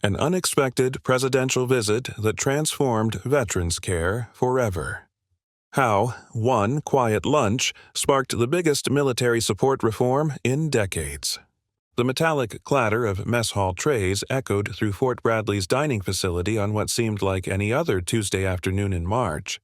An unexpected presidential visit that transformed veterans care forever. How one quiet lunch sparked the biggest military support reform in decades. The metallic clatter of mess hall trays echoed through Fort Bradley's dining facility on what seemed like any other Tuesday afternoon in March.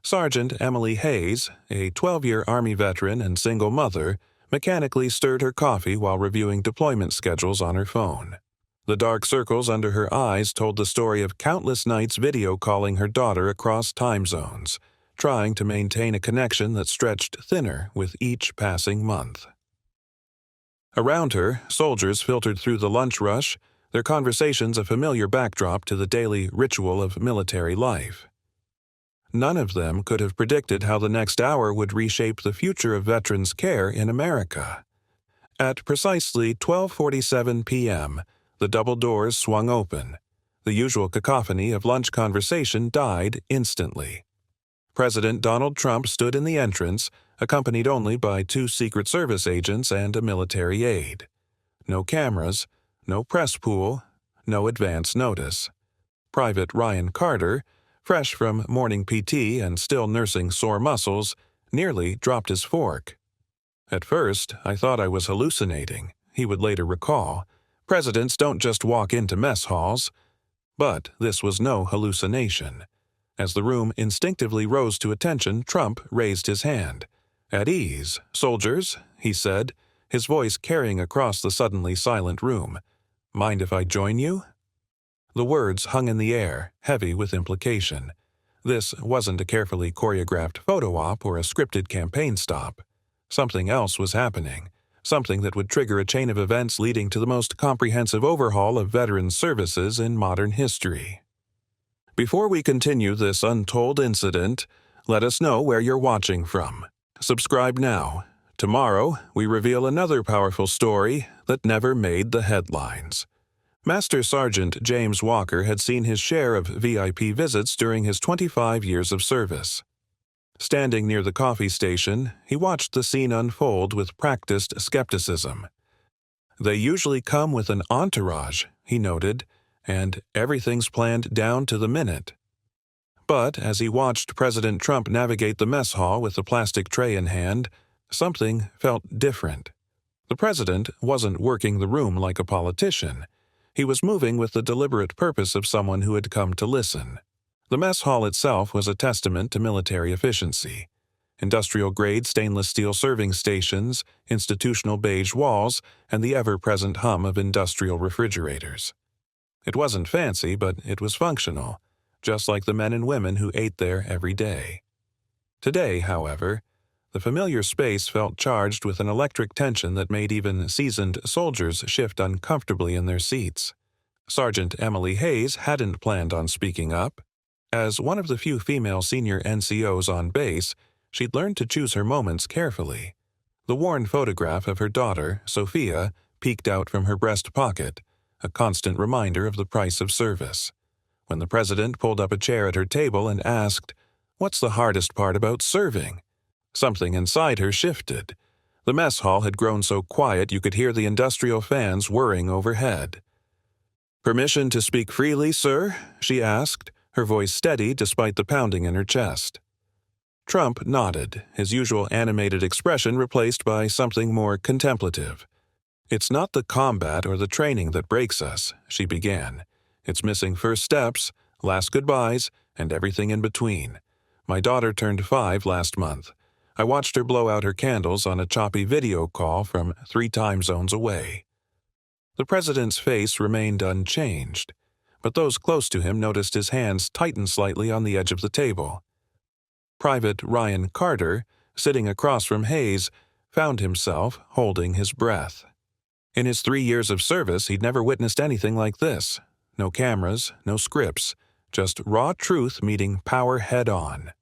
Sergeant Emily Hayes, a 12-year Army veteran and single mother, mechanically stirred her coffee while reviewing deployment schedules on her phone. The dark circles under her eyes told the story of countless nights video calling her daughter across time zones, trying to maintain a connection that stretched thinner with each passing month. Around her, soldiers filtered through the lunch rush, their conversations a familiar backdrop to the daily ritual of military life. None of them could have predicted how the next hour would reshape the future of veterans' care in America. At precisely 12:47 p.m., the double doors swung open. The usual cacophony of lunch conversation died instantly. President Donald Trump stood in the entrance, accompanied only by 2 Secret Service agents and a military aide. No cameras, no press pool, no advance notice. Private Ryan Carter, fresh from morning PT and still nursing sore muscles, nearly dropped his fork. "At first, I thought I was hallucinating," he would later recall. "Presidents don't just walk into mess halls." But this was no hallucination. As the room instinctively rose to attention, Trump raised his hand. "At ease, soldiers," he said, his voice carrying across the suddenly silent room. "Mind if I join you?" The words hung in the air, heavy with implication. This wasn't a carefully choreographed photo op or a scripted campaign stop. Something else was happening, something that would trigger a chain of events leading to the most comprehensive overhaul of veterans' services in modern history. Before we continue this untold incident, let us know where you're watching from. Subscribe now. Tomorrow, we reveal another powerful story that never made the headlines. Master Sergeant James Walker had seen his share of VIP visits during his 25 years of service. Standing near the coffee station, he watched the scene unfold with practiced skepticism. "They usually come with an entourage," he noted, "and everything's planned down to the minute." But as he watched President Trump navigate the mess hall with a plastic tray in hand, something felt different. The president wasn't working the room like a politician. He was moving with the deliberate purpose of someone who had come to listen. The mess hall itself was a testament to military efficiency. Industrial-grade stainless steel serving stations, institutional beige walls, and the ever-present hum of industrial refrigerators. It wasn't fancy, but it was functional, just like the men and women who ate there every day. Today, however, the familiar space felt charged with an electric tension that made even seasoned soldiers shift uncomfortably in their seats. Sergeant Emily Hayes hadn't planned on speaking up. As one of the few female senior NCOs on base, she'd learned to choose her moments carefully. The worn photograph of her daughter, Sophia, peeked out from her breast pocket, a constant reminder of the price of service. When the president pulled up a chair at her table and asked, "What's the hardest part about serving?" something inside her shifted. The mess hall had grown so quiet you could hear the industrial fans whirring overhead. "Permission to speak freely, sir?" she asked, her voice steady despite the pounding in her chest. Trump nodded, his usual animated expression replaced by something more contemplative. "It's not the combat or the training that breaks us," she began. "It's missing first steps, last goodbyes, and everything in between. My daughter turned 5 last month. I watched her blow out her candles on a choppy video call from 3 time zones away." The president's face remained unchanged, but those close to him noticed his hands tighten slightly on the edge of the table. Private Ryan Carter, sitting across from Hayes, found himself holding his breath. In his 3 years of service, he'd never witnessed anything like this. No cameras, no scripts, just raw truth meeting power head-on.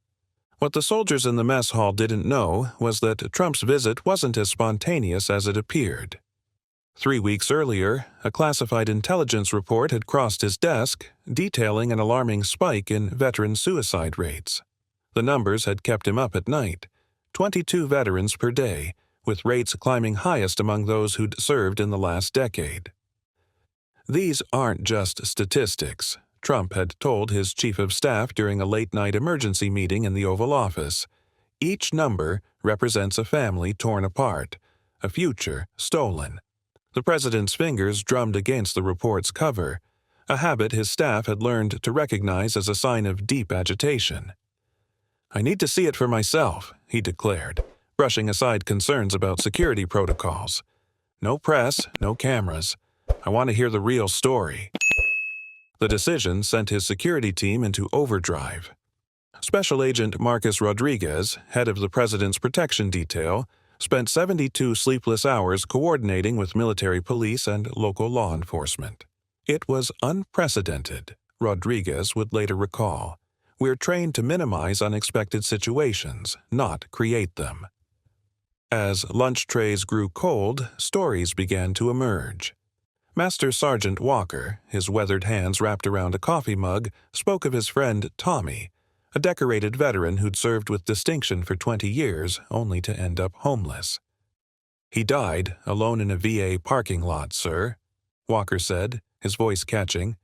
What the soldiers in the mess hall didn't know was that Trump's visit wasn't as spontaneous as it appeared. 3 weeks earlier, a classified intelligence report had crossed his desk, detailing an alarming spike in veteran suicide rates. The numbers had kept him up at night, 22 veterans per day, with rates climbing highest among those who'd served in the last decade. These aren't just statistics, Trump had told his chief of staff during a late-night emergency meeting in the Oval Office. Each number represents a family torn apart, a future stolen. The president's fingers drummed against the report's cover, a habit his staff had learned to recognize as a sign of deep agitation. "I need to see it for myself," he declared, brushing aside concerns about security protocols. "No press, no cameras. I want to hear the real story." The decision sent his security team into overdrive. Special Agent Marcus Rodriguez, head of the president's protection detail, spent 72 sleepless hours coordinating with military police and local law enforcement. "It was unprecedented," Rodriguez would later recall. "We're trained to minimize unexpected situations, not create them." As lunch trays grew cold, stories began to emerge. Master Sergeant Walker, his weathered hands wrapped around a coffee mug, spoke of his friend Tommy, a decorated veteran who'd served with distinction for 20 years, only to end up homeless. "He died alone in a VA parking lot, sir," Walker said, his voice catching,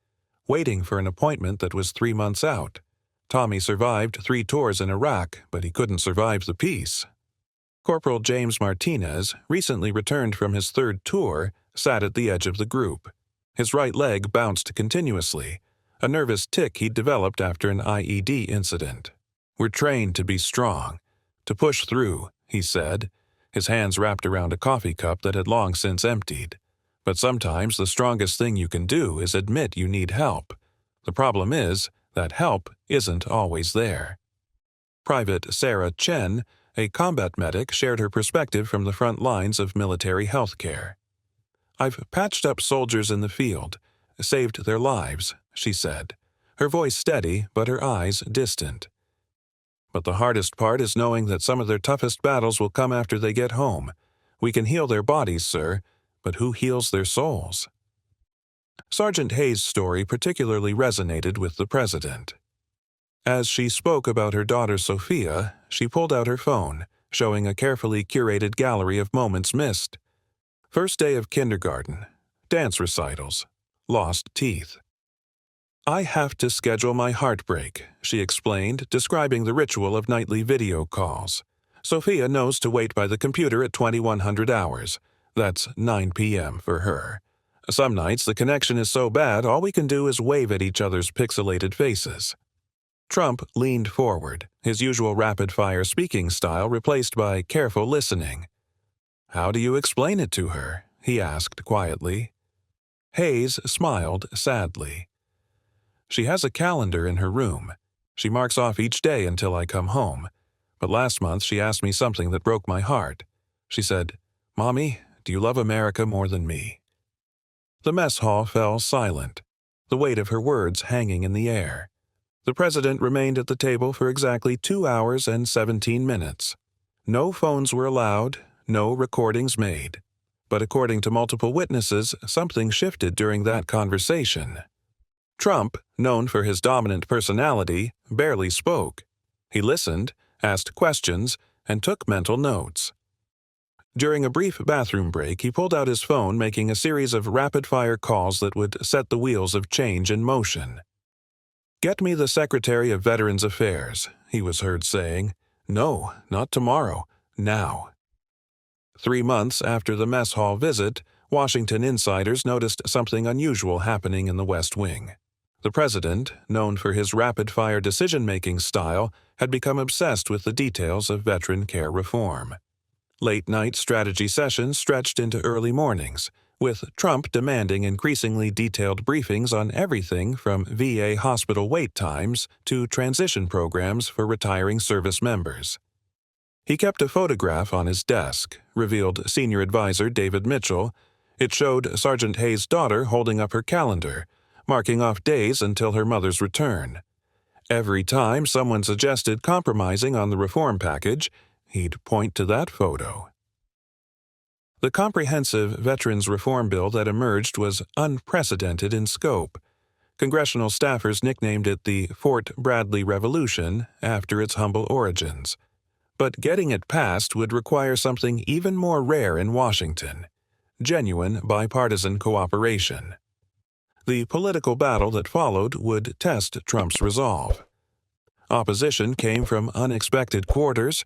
"waiting for an appointment that was 3 months out. Tommy survived 3 tours in Iraq, but he couldn't survive the peace." Corporal James Martinez, recently returned from his 3rd tour, sat at the edge of the group. His right leg bounced continuously, a nervous tic he'd developed after an IED incident. "We're trained to be strong, to push through," he said, his hands wrapped around a coffee cup that had long since emptied. "But sometimes the strongest thing you can do is admit you need help. The problem is that help isn't always there." Private Sarah Chen, a combat medic, shared her perspective from the front lines of military health care. "I've patched up soldiers in the field, saved their lives," she said, her voice steady but her eyes distant. "But the hardest part is knowing that some of their toughest battles will come after they get home. We can heal their bodies, sir, but who heals their souls?" Sergeant Hayes' story particularly resonated with the president. As she spoke about her daughter Sophia, she pulled out her phone, showing a carefully curated gallery of moments missed. First day of kindergarten, dance recitals, lost teeth. "I have to schedule my heartbreak," she explained, describing the ritual of nightly video calls. "Sophia knows to wait by the computer at 2100 hours. That's 9 p.m. for her. Some nights the connection is so bad all we can do is wave at each other's pixelated faces." Trump leaned forward, his usual rapid-fire speaking style replaced by careful listening. "How do you explain it to her?" he asked quietly. Hayes smiled sadly. "She has a calendar in her room. She marks off each day until I come home. But last month she asked me something that broke my heart. She said, 'Mommy, do you love America more than me?'" The mess hall fell silent, the weight of her words hanging in the air. The president remained at the table for exactly 2 hours and 17 minutes. No phones were allowed, no recordings made. But according to multiple witnesses, something shifted during that conversation. Trump, known for his dominant personality, barely spoke. He listened, asked questions, and took mental notes. During a brief bathroom break, he pulled out his phone, making a series of rapid-fire calls that would set the wheels of change in motion. "Get me the Secretary of Veterans Affairs," he was heard saying. "No, not tomorrow. Now." 3 months after the mess hall visit, Washington insiders noticed something unusual happening in the West Wing. The president, known for his rapid-fire decision-making style, had become obsessed with the details of veteran care reform. Late-night strategy sessions stretched into early mornings, with Trump demanding increasingly detailed briefings on everything from VA hospital wait times to transition programs for retiring service members. He kept a photograph on his desk, revealed Senior Advisor David Mitchell. It showed Sergeant Hayes' daughter holding up her calendar, marking off days until her mother's return. Every time someone suggested compromising on the reform package, he'd point to that photo. The comprehensive Veterans Reform Bill that emerged was unprecedented in scope. Congressional staffers nicknamed it the Fort Bradley Revolution after its humble origins. But getting it passed would require something even more rare in Washington: genuine bipartisan cooperation. The political battle that followed would test Trump's resolve. Opposition came from unexpected quarters,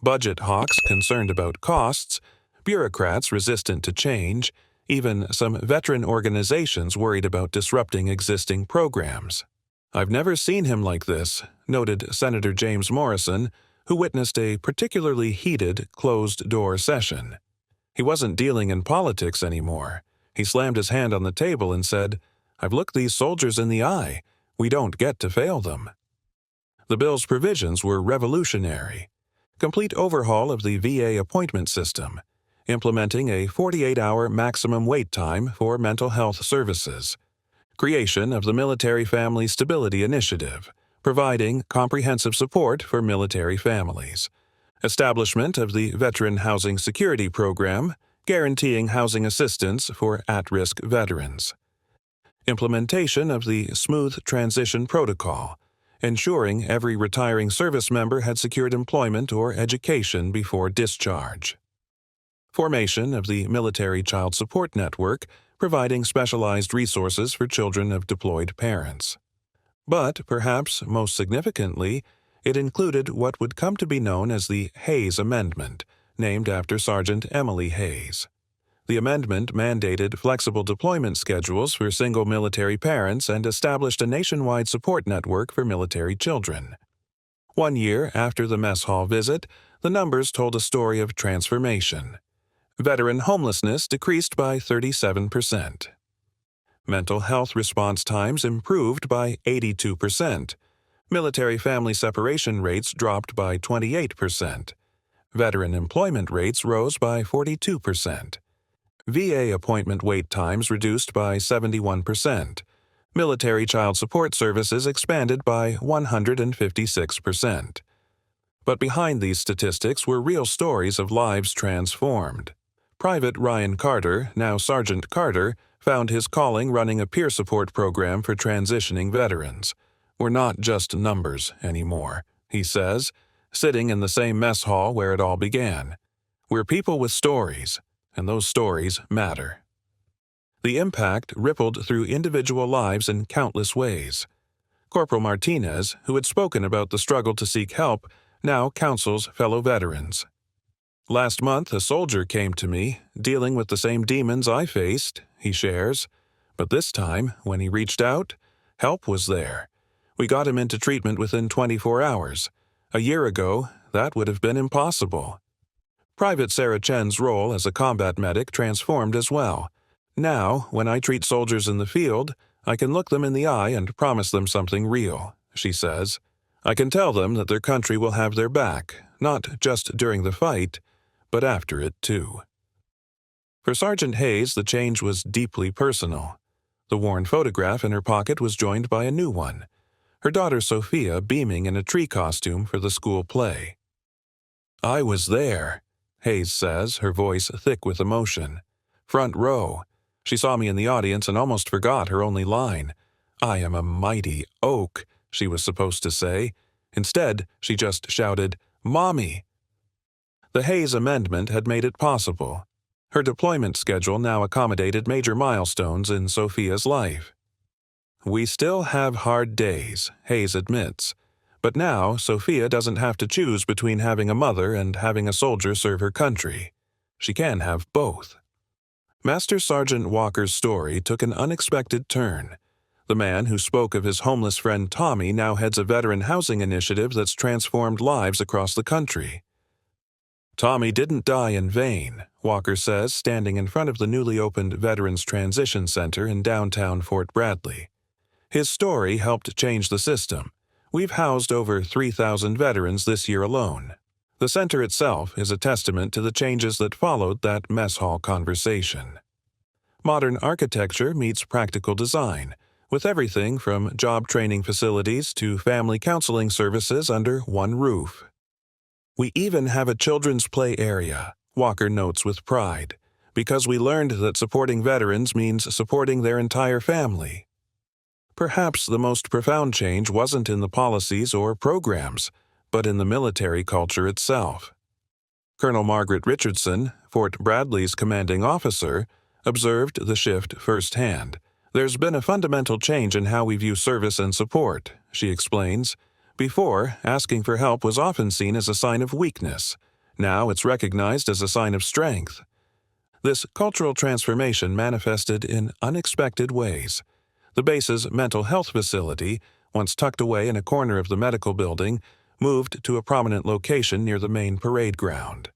budget hawks concerned about costs, bureaucrats resistant to change, even some veteran organizations worried about disrupting existing programs. "I've never seen him like this," noted Senator James Morrison, who witnessed a particularly heated, closed-door session. He wasn't dealing in politics anymore. He slammed his hand on the table and said, "I've looked these soldiers in the eye. We don't get to fail them." The bill's provisions were revolutionary. Complete overhaul of the VA appointment system, implementing a 48-hour maximum wait time for mental health services, creation of the Military Family Stability Initiative, providing comprehensive support for military families, establishment of the Veteran Housing Security Program, guaranteeing housing assistance for at-risk veterans, implementation of the Smooth Transition Protocol, ensuring every retiring service member had secured employment or education before discharge, formation of the Military Child Support Network, providing specialized resources for children of deployed parents. But, perhaps most significantly, it included what would come to be known as the Hayes Amendment, named after Sergeant Emily Hayes. The amendment mandated flexible deployment schedules for single military parents and established a nationwide support network for military children. 1 year after the mess hall visit, the numbers told a story of transformation. Veteran homelessness decreased by 37%. Mental health response times improved by 82%. Military family separation rates dropped by 28%. Veteran employment rates rose by 42%. VA appointment wait times reduced by 71%. Military child support services expanded by 156%. But behind these statistics were real stories of lives transformed. Private Ryan Carter, now Sergeant Carter, found his calling running a peer support program for transitioning veterans. "We're not just numbers anymore," he says, sitting in the same mess hall where it all began. "We're people with stories, and those stories matter." The impact rippled through individual lives in countless ways. Corporal Martinez, who had spoken about the struggle to seek help, now counsels fellow veterans. "Last month, a soldier came to me, dealing with the same demons I faced," he shares. "But this time, when he reached out, help was there. We got him into treatment within 24 hours. A year ago, that would have been impossible." Private Sarah Chen's role as a combat medic transformed as well. "Now, when I treat soldiers in the field, I can look them in the eye and promise them something real," she says. "I can tell them that their country will have their back, not just during the fight, but after it too." For Sergeant Hayes, the change was deeply personal. The worn photograph in her pocket was joined by a new one, her daughter Sophia beaming in a tree costume for the school play. "I was there," Hayes says, her voice thick with emotion. "Front row. She saw me in the audience and almost forgot her only line. 'I am a mighty oak,' she was supposed to say. Instead, she just shouted, 'Mommy!'" The Hayes Amendment had made it possible. Her deployment schedule now accommodated major milestones in Sophia's life. "We still have hard days," Hayes admits. "But now Sophia doesn't have to choose between having a mother and having a soldier serve her country. She can have both." Master Sergeant Walker's story took an unexpected turn. The man who spoke of his homeless friend Tommy now heads a veteran housing initiative that's transformed lives across the country. "Tommy didn't die in vain," Walker says, standing in front of the newly opened Veterans Transition Center in downtown Fort Bradley. "His story helped change the system. We've housed over 3,000 veterans this year alone." The center itself is a testament to the changes that followed that mess hall conversation. Modern architecture meets practical design, with everything from job training facilities to family counseling services under one roof. "We even have a children's play area," Walker notes with pride, "because we learned that supporting veterans means supporting their entire family." Perhaps the most profound change wasn't in the policies or programs, but in the military culture itself. Colonel Margaret Richardson, Fort Bradley's commanding officer, observed the shift firsthand, There's been a fundamental change in how we view service and support, she explains. Before, asking for help was often seen as a sign of weakness. Now it's recognized as a sign of strength. This cultural transformation manifested in unexpected ways. The base's mental health facility, once tucked away in a corner of the medical building, moved to a prominent location near the main parade ground.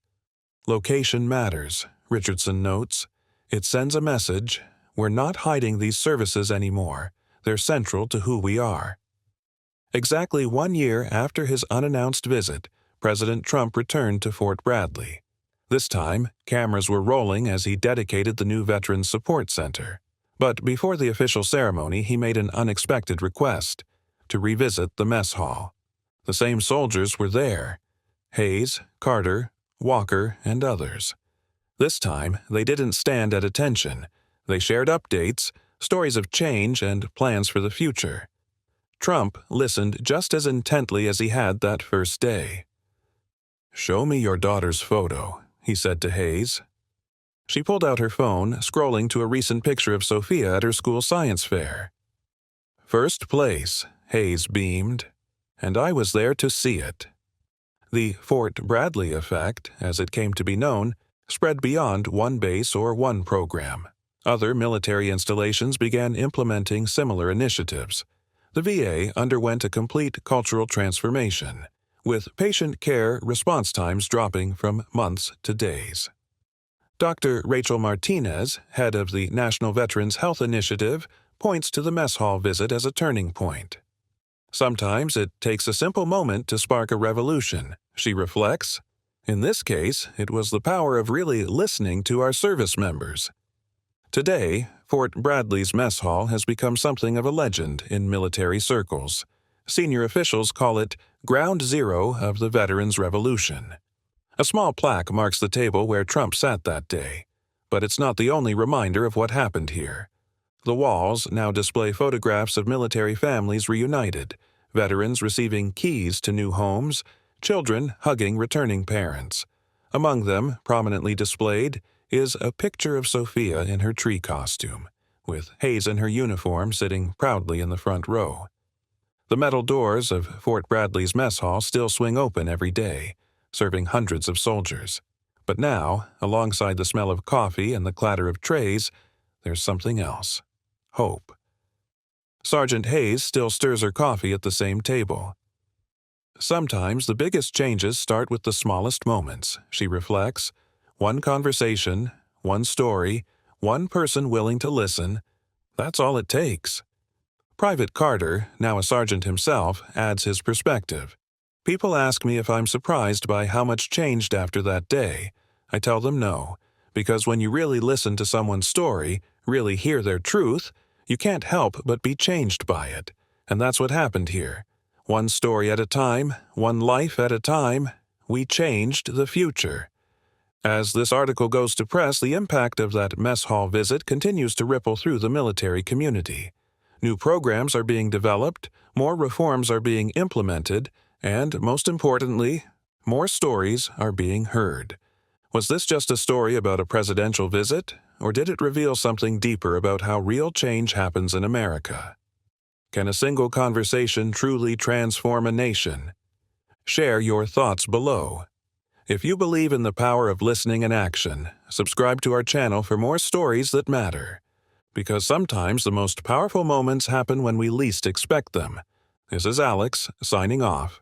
Location matters, Richardson notes. It sends a message: we're not hiding these services anymore. They're central to who we are. Exactly 1 year after his unannounced visit, President Trump returned to Fort Bradley. This time, cameras were rolling as he dedicated the new Veterans Support Center. But before the official ceremony, he made an unexpected request: to revisit the mess hall. The same soldiers were there: Hayes, Carter, Walker, and others. This time, they didn't stand at attention. They shared updates, stories of change, and plans for the future. Trump listened just as intently as he had that first day. "Show me your daughter's photo," he said to Hayes. She pulled out her phone, scrolling to a recent picture of Sophia at her school science fair. "First place," Hayes beamed, "and I was there to see it." The Fort Bradley effect, as it came to be known, spread beyond one base or one program. Other military installations began implementing similar initiatives. The VA underwent a complete cultural transformation, with patient care response times dropping from months to days. Dr. Rachel Martinez, head of the National Veterans Health Initiative, points to the mess hall visit as a turning point. "Sometimes it takes a simple moment to spark a revolution," she reflects. "In this case, it was the power of really listening to our service members." Today, Fort Bradley's mess hall has become something of a legend in military circles. Senior officials call it Ground Zero of the Veterans Revolution. A small plaque marks the table where Trump sat that day. But it's not the only reminder of what happened here. The walls now display photographs of military families reunited, veterans receiving keys to new homes, children hugging returning parents. Among them, prominently displayed, is a picture of Sophia in her tree costume, with Hayes in her uniform sitting proudly in the front row. The metal doors of Fort Bradley's mess hall still swing open every day, serving hundreds of soldiers. But now, alongside the smell of coffee and the clatter of trays, there's something else: hope. Sergeant Hayes still stirs her coffee at the same table. "Sometimes the biggest changes start with the smallest moments," she reflects. "One conversation, one story, one person willing to listen. That's all it takes." Private Carter, now a sergeant himself, adds his perspective. "People ask me if I'm surprised by how much changed after that day. I tell them no, because when you really listen to someone's story, really hear their truth, you can't help but be changed by it. And that's what happened here. One story at a time, one life at a time, we changed the future." As this article goes to press, the impact of that mess hall visit continues to ripple through the military community. New programs are being developed, more reforms are being implemented, and, most importantly, more stories are being heard. Was this just a story about a presidential visit, or did it reveal something deeper about how real change happens in America? Can a single conversation truly transform a nation? Share your thoughts below. If you believe in the power of listening and action, subscribe to our channel for more stories that matter. Because sometimes the most powerful moments happen when we least expect them. This is Alex, signing off.